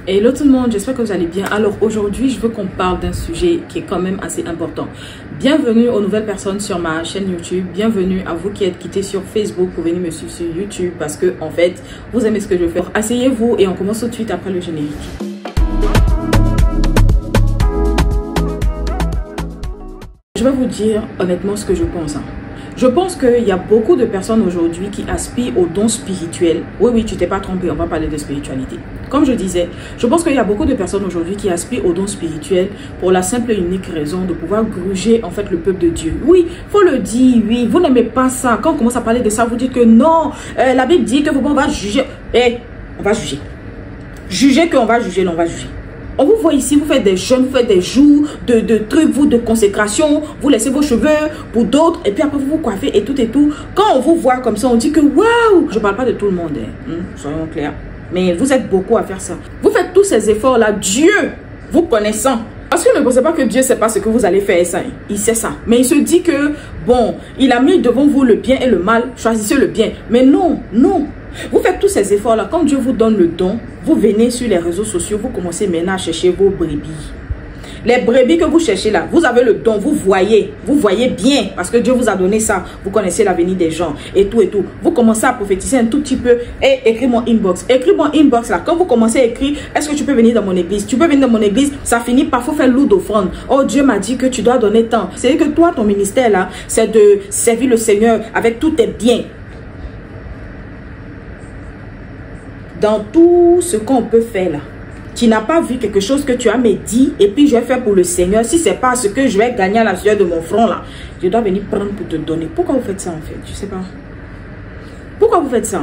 Hello tout le monde, j'espère que vous allez bien. Alors aujourd'hui, je veux qu'on parle d'un sujet qui est quand même assez important. Bienvenue aux nouvelles personnes sur ma chaîne YouTube. Bienvenue à vous qui êtes quittés sur Facebook pour venir me suivre sur YouTube parce que en fait, vous aimez ce que je fais. Asseyez-vous et on commence tout de suite après le générique. Je vais vous dire honnêtement ce que je pense. Je pense qu'il y a beaucoup de personnes aujourd'hui qui aspirent aux dons spirituels. Oui, tu t'es pas trompé, on va parler de spiritualité. Comme je disais, je pense qu'il y a beaucoup de personnes aujourd'hui qui aspirent aux dons spirituels pour la simple et unique raison de pouvoir gruger en fait le peuple de Dieu. Oui, faut le dire, oui, vous n'aimez pas ça. Quand on commence à parler de ça, vous dites que non, la Bible dit que on va juger. On va juger. Juger qu'on va juger, non, on va juger. On vous voit ici, vous faites des jeûnes, vous faites des jours de trucs, vous de consécration, vous laissez vos cheveux pour d'autres et puis après vous vous coiffez et tout et tout. Quand on vous voit comme ça, on dit que waouh! Je parle pas de tout le monde, soyons clairs. Mais vous êtes beaucoup à faire ça. Vous faites tous ces efforts-là, Dieu vous connaissant. Parce que ne pensez pas que Dieu ne sait pas ce que vous allez faire, ça. Il sait ça. Mais il se dit que, bon, il a mis devant vous le bien et le mal, choisissez le bien. Mais non, non. Vous faites tous ces efforts-là. Quand Dieu vous donne le don, vous venez sur les réseaux sociaux, vous commencez maintenant à chercher vos brebis. Les brebis que vous cherchez là, vous avez le don, vous voyez bien, parce que Dieu vous a donné ça. Vous connaissez l'avenir des gens et tout et tout. Vous commencez à prophétiser un tout petit peu et écrire mon inbox. Écris mon inbox là. Quand vous commencez à écrire, est-ce que tu peux venir dans mon église? Tu peux venir dans mon église, ça finit par faut faire lourd d'offrande. Oh, Dieu m'a dit que tu dois donner tant. C'est que toi, ton ministère là, c'est de servir le Seigneur avec tous tes biens. Dans tout ce qu'on peut faire là, tu n'as pas vu quelque chose que tu as me dit et puis je vais faire pour le Seigneur. Si c'est pas ce que je vais gagner à la sueur de mon front là, je dois venir prendre pour te donner. Pourquoi vous faites ça en fait? Je sais pas. Pourquoi vous faites ça?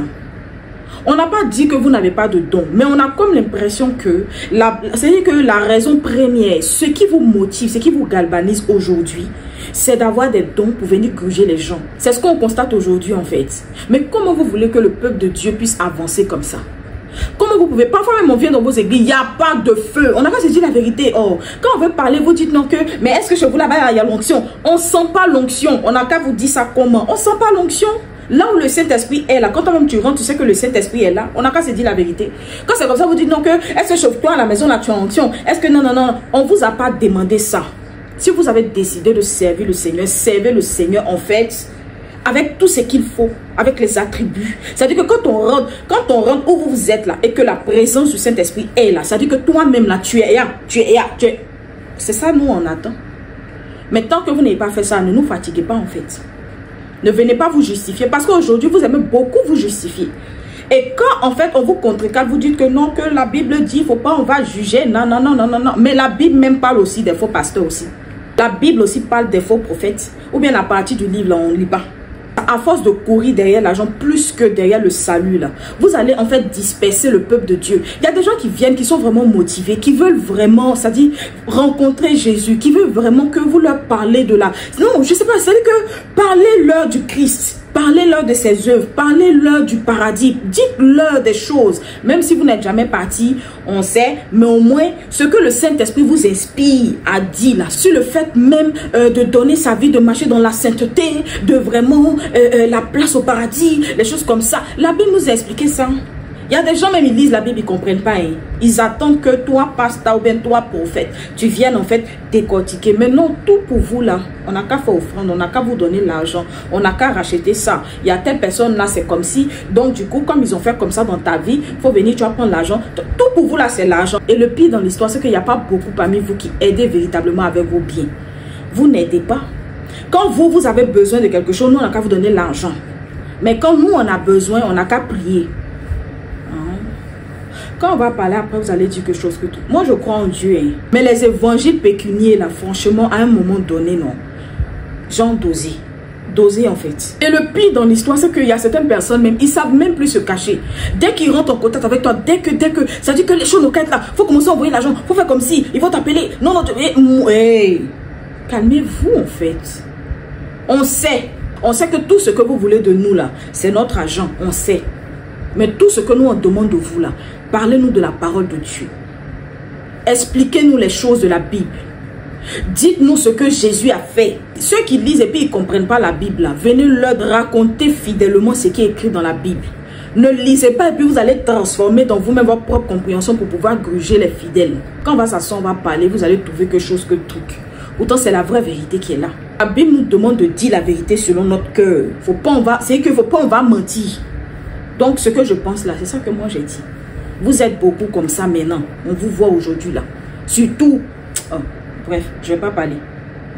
On n'a pas dit que vous n'avez pas de don, mais on a comme l'impression que c'est-à-dire que la raison première, ce qui vous motive, ce qui vous galvanise aujourd'hui, c'est d'avoir des dons pour venir gruger les gens. C'est ce qu'on constate aujourd'hui en fait. Mais comment vous voulez que le peuple de Dieu puisse avancer comme ça? Comment vous pouvez? Parfois même on vient dans vos églises, il n'y a pas de feu. On n'a pas se dire la vérité. Oh, quand on veut parler, vous dites non que, mais est-ce que chez vous là-bas il y a l'onction? On ne sent pas l'onction. On n'a qu'à vous dire ça comment? On ne sent pas l'onction. Là où le Saint-Esprit est là, quand toi-même tu rentres, tu sais que le Saint-Esprit est là. On n'a qu'à se dire la vérité. Quand c'est comme ça, vous dites non que, est-ce que chez toi à la maison là tu as l'onction? Est-ce que non, on ne vous a pas demandé ça. Si vous avez décidé de servir le Seigneur, servez le Seigneur en fait avec tout ce qu'il faut, avec les attributs. C'est-à-dire que quand on rentre où vous êtes là et que la présence du Saint-Esprit est là, c'est-à-dire que toi-même là, tu es là. C'est ça nous on attend. Mais tant que vous n'avez pas fait ça, ne nous fatiguez pas en fait. Ne venez pas vous justifier parce qu'aujourd'hui vous aimez beaucoup vous justifier. Et quand en fait on vous contrecarre, vous dites que non, que la Bible dit, il ne faut pas, on va juger. Non. Mais la Bible même parle aussi des faux pasteurs aussi. La Bible aussi parle des faux prophètes. Ou bien la partie du livre là, on ne lit pas. À force de courir derrière l'argent plus que derrière le salut là, vous allez en fait disperser le peuple de Dieu. Il y a des gens qui viennent, qui sont vraiment motivés, qui veulent vraiment, c'est-à-dire rencontrer Jésus, qui veulent vraiment que vous leur parlez de la... Non, je sais pas, c'est-à-dire que parlez-leur du Christ. Parlez-leur de ses œuvres, parlez-leur du paradis, dites-leur des choses. Même si vous n'êtes jamais parti, on sait, mais au moins ce que le Saint-Esprit vous inspire à dire là, sur le fait même de donner sa vie, de marcher dans la sainteté, de vraiment la place au paradis, les choses comme ça. La Bible nous a expliqué ça. Il y a des gens même, ils lisent la Bible, ils ne comprennent pas. Hein. Ils attendent que toi, pasteur ou bien toi, prophète, tu viennes en fait décortiquer. Mais non, tout pour vous là, on n'a qu'à faire offrande, on n'a qu'à vous donner l'argent, on n'a qu'à racheter ça. Il y a telle personne là, c'est comme si. Donc du coup, comme ils ont fait comme ça dans ta vie, il faut venir, tu vas prendre l'argent. Tout pour vous là, c'est l'argent. Et le pire dans l'histoire, c'est qu'il n'y a pas beaucoup parmi vous qui aidez véritablement avec vos biens. Vous n'aidez pas. Quand vous avez besoin de quelque chose, nous, on n'a qu'à vous donner l'argent. Mais quand nous, on a besoin, on n'a qu'à prier. Quand on va parler après, vous allez dire quelque chose que tout. Moi, je crois en Dieu. Hein. Mais les évangiles pécuniers, là, franchement, à un moment donné, non. Genre dosé. Dosé, en fait. Et le pire dans l'histoire, c'est qu'il y a certaines personnes, même, ils savent même plus se cacher. Dès qu'ils rentrent en contact avec toi, dès que, ça dit que les choses nous quittent là, il faut commencer à envoyer l'argent, il faut faire comme si, il faut t'appeler. Non, hey. Calmez-vous, en fait. On sait que tout ce que vous voulez de nous, là, c'est notre argent, on sait. Mais tout ce que nous on demande de vous là, parlez-nous de la parole de Dieu. Expliquez-nous les choses de la Bible. Dites-nous ce que Jésus a fait. Ceux qui lisent et puis ils ne comprennent pas la Bible là, venez leur raconter fidèlement ce qui est écrit dans la Bible. Ne lisez pas et puis vous allez transformer dans vous-même votre propre compréhension pour pouvoir gruger les fidèles. Quand on va s'asseoir, on va parler, vous allez trouver quelque chose que truc. Pourtant, c'est la vraie vérité qui est là. La Bible nous demande de dire la vérité selon notre cœur. C'est qu'il ne faut pas on va mentir. Donc, ce que je pense là, c'est ça que moi j'ai dit. Vous êtes beaucoup comme ça maintenant. On vous voit aujourd'hui là. Surtout, bref, je ne vais pas parler.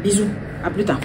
Bisous, à plus tard.